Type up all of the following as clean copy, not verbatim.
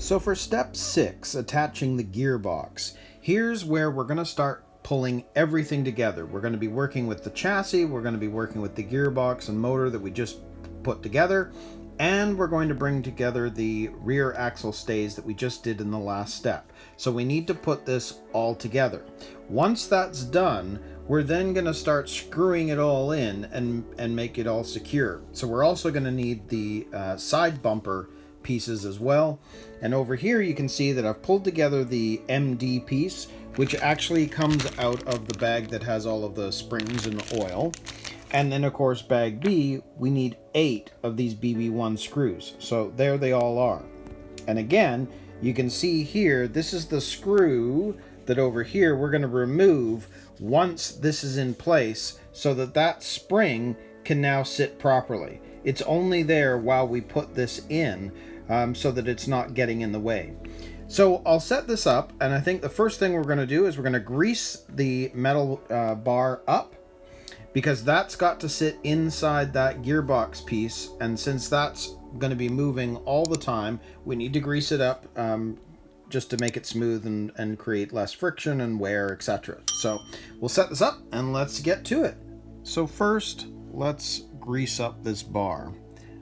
So for step 6, attaching the gearbox, here's where we're going to start pulling everything together. We're going to be working with the chassis, we're going to be working with the gearbox and motor that we just put together, and we're going to bring together the rear axle stays that we just did in the last step. So we need to put this all together. Once that's done, we're then going to start screwing it all in and make it all secure. So we're also going to need the side bumper pieces as well. And over here you can see that I've pulled together the MD piece, which actually comes out of the bag that has all of the springs and oil. And then of course bag B, we need 8 of these BB1 screws. So there they all are. And again, you can see here, this is the screw that over here we're going to remove once this is in place, so that that spring can now sit properly. It's only there while we put this in, so that it's not getting in the way. So I'll set this up, and I think the first thing we're going to do is we're going to grease the metal bar up, because that's got to sit inside that gearbox piece, and since that's going to be moving all the time, we need to grease it up just to make it smooth and create less friction and wear, etc. So we'll set this up and let's get to it. So first, let's grease up this bar.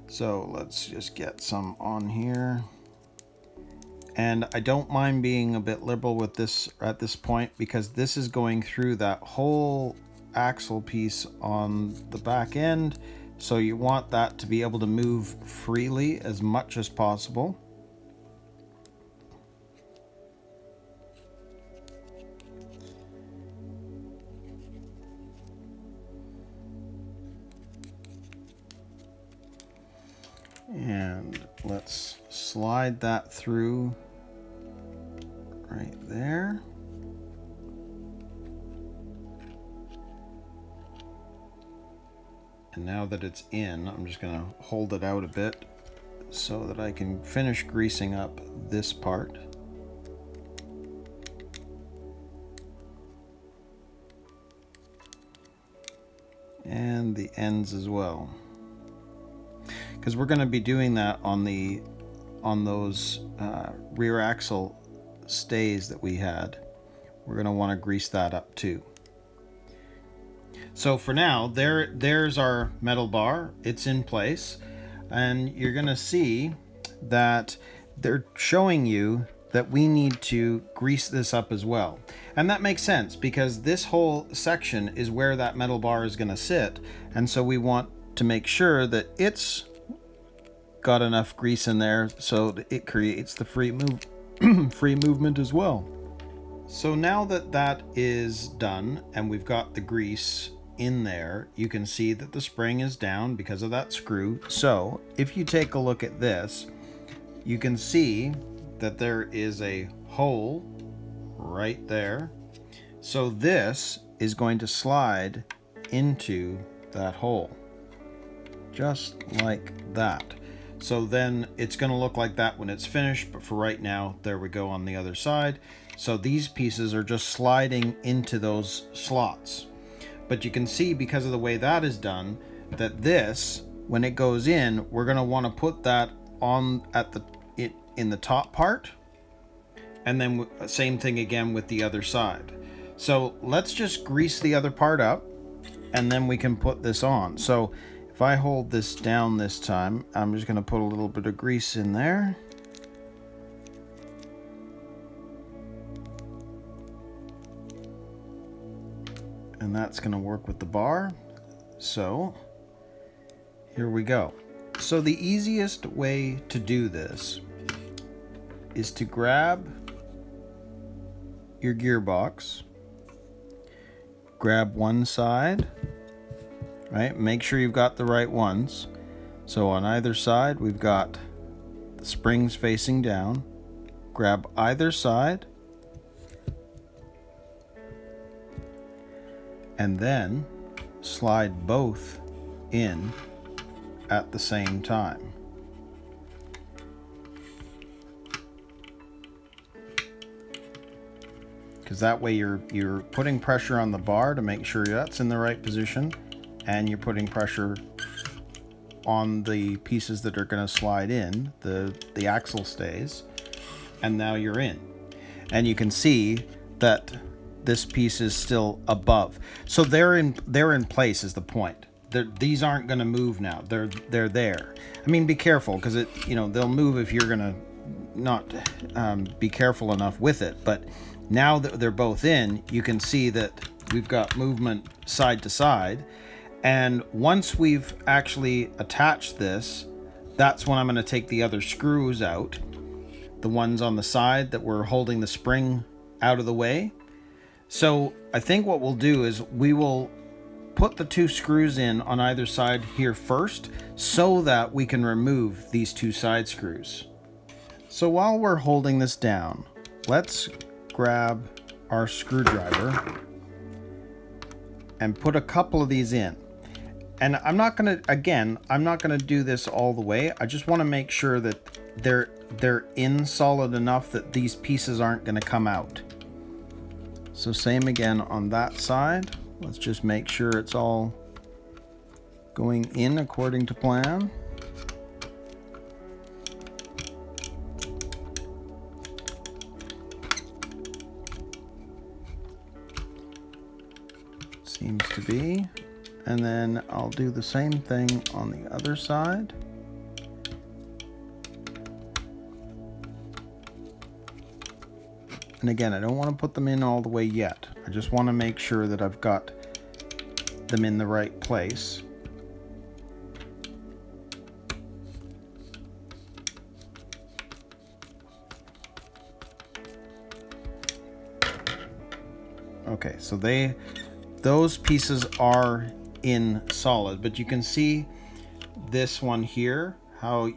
So let's just get some on here. And I don't mind being a bit liberal with this at this point, because this is going through that whole axle piece on the back end. So you want that to be able to move freely as much as possible. And let's slide that through right there. And now that it's in, I'm just going to hold it out a bit so that I can finish greasing up this part. And the ends as well, because we're going to be doing that on those rear axle stays that we had. We're going to want to grease that up too. So for now, there's our metal bar. It's in place, and you're going to see that they're showing you that we need to grease this up as well. And that makes sense, because this whole section is where that metal bar is going to sit, and so we want to make sure that it's got enough grease in there so that it creates the free movement as well. So now that that is done and we've got the grease in there, you can see that the spring is down because of that screw. So if you take a look at this, you can see that there is a hole right there. So this is going to slide into that hole, just like that. So then it's going to look like that when it's finished, but for right now, there we go on the other side. So these pieces are just sliding into those slots. But you can see, because of the way that is done, that this, when it goes in, we're going to want to put that on in the top part, and then same thing again with the other side. So let's just grease the other part up, and then we can put this on. So if I hold this down this time, I'm just going to put a little bit of grease in there. And that's going to work with the bar. So here we go. So the easiest way to do this is to grab your gearbox, grab one side, right? Make sure you've got the right ones. So on either side, we've got the springs facing down. Grab either side, and then slide both in at the same time. Because that way you're putting pressure on the bar to make sure that's in the right position, and you're putting pressure on the pieces that are going to slide in, the axle stays. and now you're in. And you can see that this piece is still above. So they're in place is the point. These aren't going to move now. They're there. I mean, be careful, because they'll move if you're going to not be careful enough with it. But now that they're both in, you can see that we've got movement side to side. And once we've actually attached this, that's when I'm going to take the other screws out, the ones on the side that were holding the spring out of the way. So I think what we'll do is we will put the 2 screws in on either side here first, so that we can remove these 2 side screws. So while we're holding this down, let's grab our screwdriver and put a couple of these in. And I'm not going to do this all the way. I just want to make sure that they're in solid enough that these pieces aren't going to come out. So same again on that side. Let's just make sure it's all going in according to plan. Seems to be. And then I'll do the same thing on the other side. And again, I don't want to put them in all the way yet. I just want to make sure that I've got them in the right place. Okay, so those pieces are in solid, but you can see this one here, how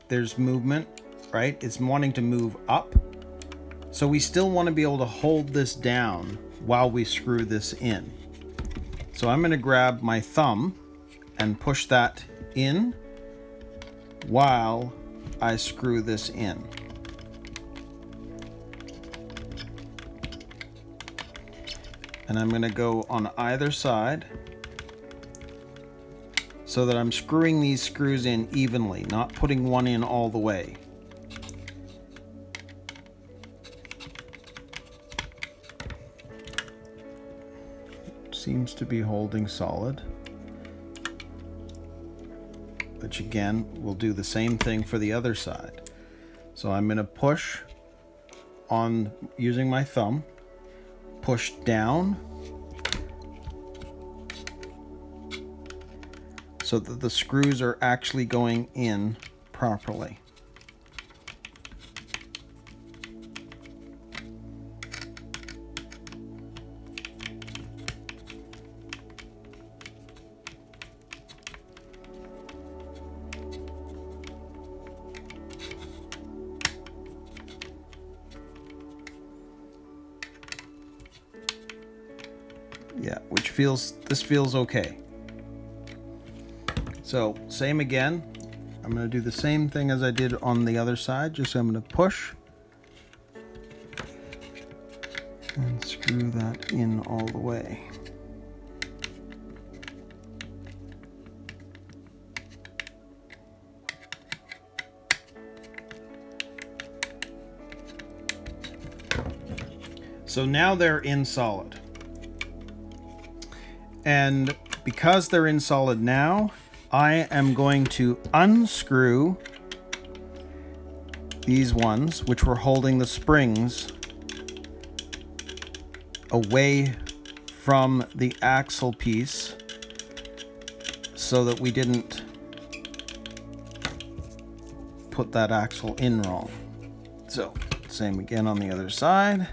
there's movement, right? It's wanting to move up. So we still want to be able to hold this down while we screw this in. So I'm going to grab my thumb and push that in while I screw this in. And I'm going to go on either side so that I'm screwing these screws in evenly, not putting one in all the way. Seems to be holding solid. Which again, we'll do the same thing for the other side. So I'm going to push on using my thumb, push down so that the screws are actually going in properly. Yeah, this feels okay. So same again, I'm going to do the same thing as I did on the other side, just I'm going to push and screw that in all the way. So now they're in solid. And because they're in solid now, I am going to unscrew these ones, which were holding the springs away from the axle piece so that we didn't put that axle in wrong. So, same again on the other side.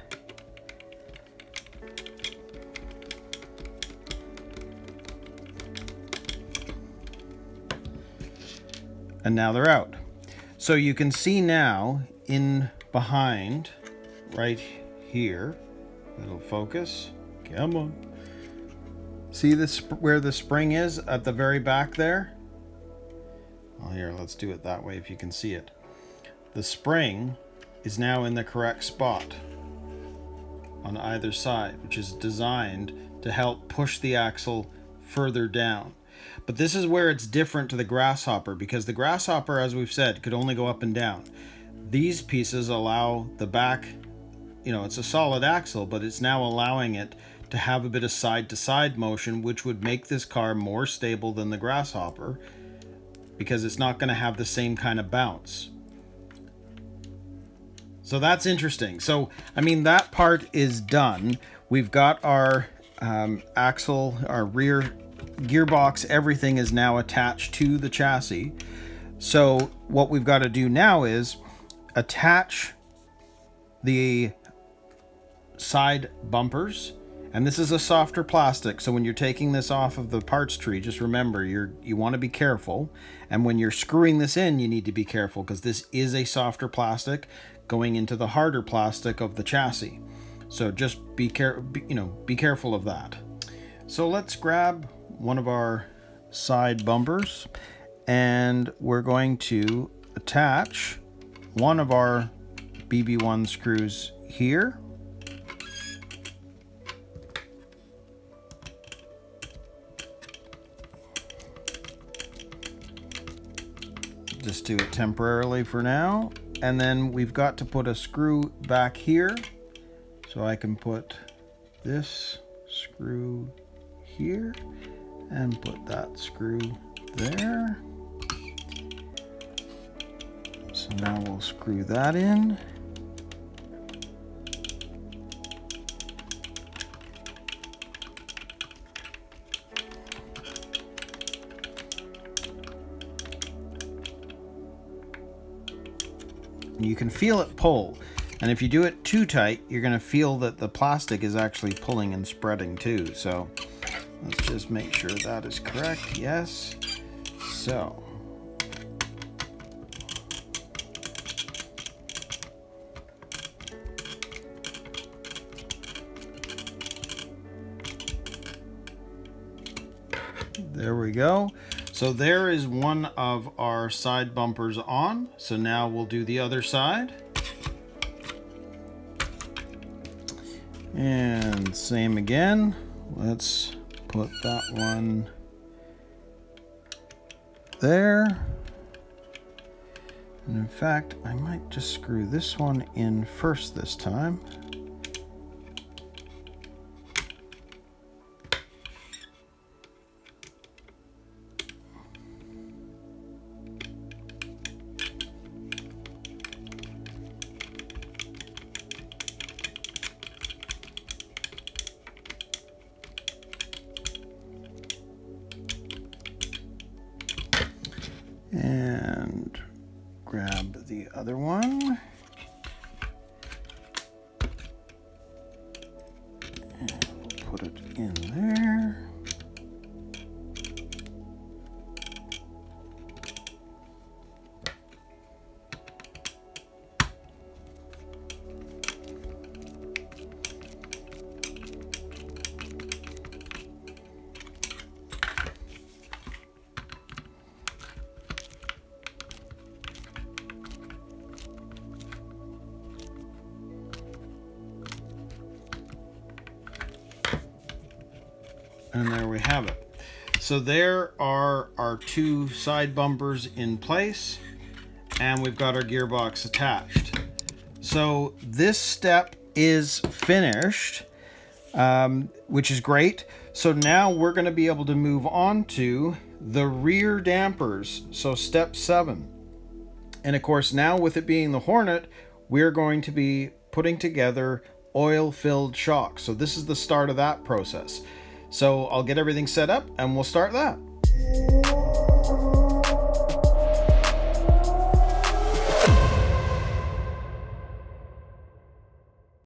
And now they're out. So you can see now in behind, right here, it'll focus. Come on. See this where the spring is at the very back there? Well, here, let's do it that way if you can see it. The spring is now in the correct spot on either side, which is designed to help push the axle further down. But this is where it's different to the Grasshopper, because the Grasshopper, as we've said, could only go up and down. these pieces allow the back, you know, it's a solid axle, but it's now allowing it to have a bit of side-to-side motion, which would make this car more stable than the Grasshopper, because it's not going to have the same kind of bounce. So that's interesting. So, I mean, that part is done. We've got our axle, our rear gearbox, everything is now attached to the chassis. So what we've got to do now is attach the side bumpers. And this is a softer plastic, so when you're taking this off of the parts tree, just remember you want to be careful. And when you're screwing this in, you need to be careful, because this is a softer plastic going into the harder plastic of the chassis. So just be careful of that. So let's grab one of our side bumpers, and we're going to attach one of our BB1 screws here. Just do it temporarily for now, and then we've got to put a screw back here, so I can put this screw here and put that screw there. So now we'll screw that in. You can feel it pull, and if you do it too tight, you're going to feel that the plastic is actually pulling and spreading too. So let's just make sure that is correct. Yes. So there we go. So there is one of our side bumpers on. So now we'll do the other side. And same again. Let's put that one there. And in fact, I might just screw this one in first this time. And grab the other one. And we'll put it in there. And there we have it. So there are our two side bumpers in place, and we've got our gearbox attached. So this step is finished, which is great. So now we're going to be able to move on to the rear dampers. So step 7. And of course, now with it being the Hornet, we're going to be putting together oil-filled shocks. So this is the start of that process. So I'll get everything set up and we'll start that.